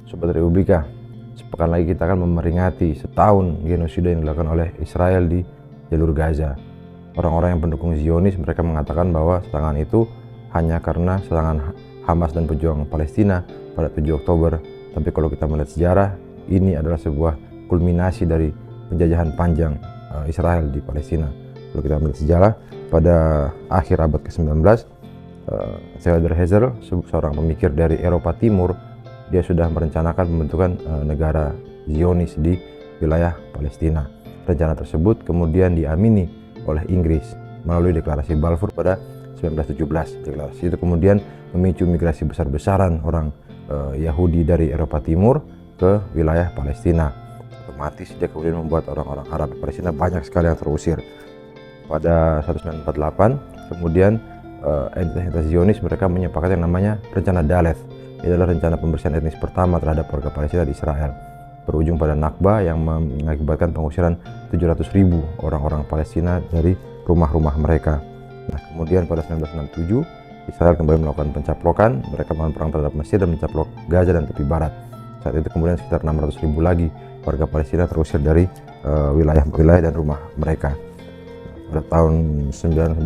Sobat Republika, sepekan lagi kita akan memperingati setahun genosida yang dilakukan oleh Israel di jalur Gaza. Orang-orang yang pendukung Zionis mereka mengatakan bahwa serangan itu hanya karena serangan Hamas dan pejuang Palestina pada 7 Oktober. Tapi kalau kita melihat sejarah, ini adalah sebuah kulminasi dari penjajahan panjang Israel di Palestina. Kalau kita melihat sejarah, pada akhir abad ke-19, Theodor Herzl, seorang pemikir dari Eropa Timur, dia sudah merencanakan pembentukan negara Zionis di wilayah Palestina. Rencana tersebut kemudian diamini oleh Inggris melalui deklarasi Balfour pada 1917. Deklarasi itu kemudian memicu migrasi besar-besaran orang Yahudi dari Eropa Timur ke wilayah Palestina. Otomatis dia kemudian membuat orang-orang Arab di Palestina banyak sekali yang terusir. Pada 1948 kemudian entitas Zionis mereka menyepakati yang namanya rencana Daleth. Ini adalah rencana pembersihan etnis pertama terhadap warga Palestina di Israel, berujung pada Nakba yang mengakibatkan pengusiran 700.000 orang-orang Palestina dari rumah-rumah mereka. Nah, kemudian pada 1967 Israel kembali melakukan pencaplokan. Mereka melakukan perang terhadap Mesir dan mencaplok Gaza dan tepi barat. Saat itu kemudian sekitar 600.000 lagi warga Palestina terusir dari wilayah dan rumah mereka. Pada tahun 1987,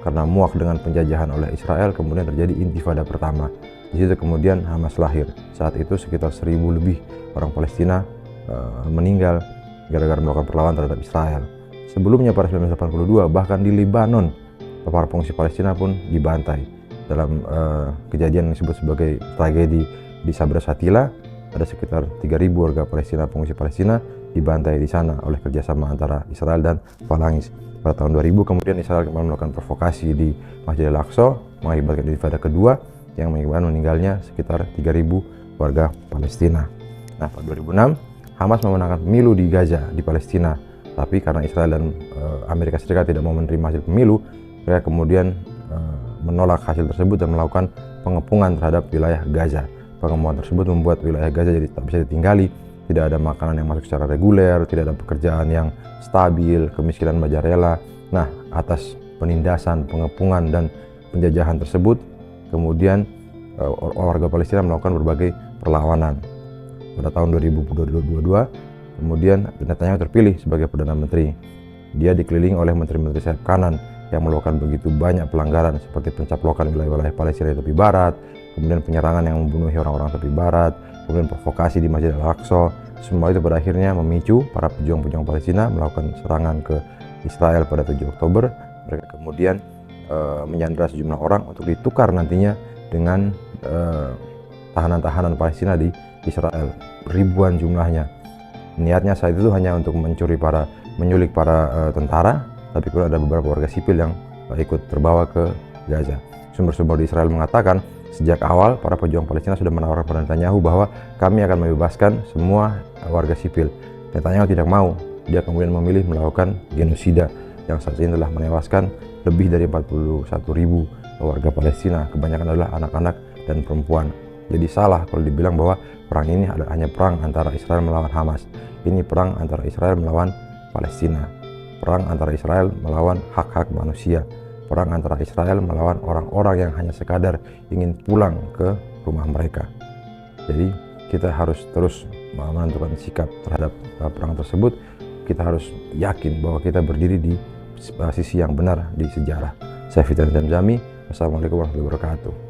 karena muak dengan penjajahan oleh Israel, kemudian terjadi intifada pertama. Di situ kemudian Hamas lahir. Saat itu sekitar 1.000 lebih orang Palestina meninggal gara-gara melakukan perlawanan terhadap Israel. Sebelumnya pada 1982, bahkan di Lebanon, para pengungsi Palestina pun dibantai. Dalam kejadian yang disebut sebagai tragedi di Sabra Shatila, ada sekitar 3.000 warga Palestina, pengungsi Palestina dibantai di sana oleh kerjasama antara Israel dan Falangis. Pada tahun 2000 kemudian Israel kembali melakukan provokasi di Masjid Al-Aqsa, mengakibatkan intifada kedua yang mengakibatkan meninggalnya sekitar 3.000 warga Palestina. Nah, pada 2006 Hamas memenangkan pemilu di Gaza di Palestina, tapi karena Israel dan Amerika Serikat tidak mau menerima hasil pemilu, mereka kemudian menolak hasil tersebut dan melakukan pengepungan terhadap wilayah Gaza. Pengepungan tersebut membuat wilayah Gaza jadi tak bisa ditinggali. Tidak ada makanan yang masuk secara reguler, tidak ada pekerjaan yang stabil, kemiskinan merajalela. Nah, atas penindasan, pengepungan, dan penjajahan tersebut, kemudian warga Palestina melakukan berbagai perlawanan. Pada tahun 2022, kemudian Netanyahu terpilih sebagai Perdana Menteri. Dia dikelilingi oleh menteri-menteri sayap kanan yang melakukan begitu banyak pelanggaran seperti pencaplokan wilayah-wilayah Palestina di tepi barat, kemudian penyerangan yang membunuh orang-orang tepi barat, kemudian provokasi di Masjid Al-Aqsa. Semua itu pada akhirnya memicu para pejuang-pejuang Palestina melakukan serangan ke Israel pada 7 Oktober. Mereka kemudian menyandera sejumlah orang untuk ditukar nantinya dengan tahanan-tahanan Palestina di Israel, ribuan jumlahnya. Niatnya saat itu hanya untuk menyulik para tentara, tapi kemudian ada beberapa warga sipil yang ikut terbawa ke Gaza. Sumber-sumber di Israel mengatakan sejak awal para pejuang Palestina sudah menawarkan pada Netanyahu bahwa kami akan membebaskan semua warga sipil. Netanyahu tidak mau. Dia kemudian memilih melakukan genosida yang saat ini telah menewaskan lebih dari 41.000 warga Palestina. Kebanyakan adalah anak-anak dan perempuan. Jadi salah kalau dibilang bahwa perang ini hanya perang antara Israel melawan Hamas. Ini perang antara Israel melawan Palestina. Perang antara Israel melawan hak-hak manusia. Perang antara Israel melawan orang-orang yang hanya sekadar ingin pulang ke rumah mereka. Jadi kita harus terus menentukan sikap terhadap perang tersebut. Kita harus yakin bahwa kita berdiri di sisi yang benar di sejarah. Saya Fitrani Zamzami. Wassalamualaikum warahmatullahi wabarakatuh.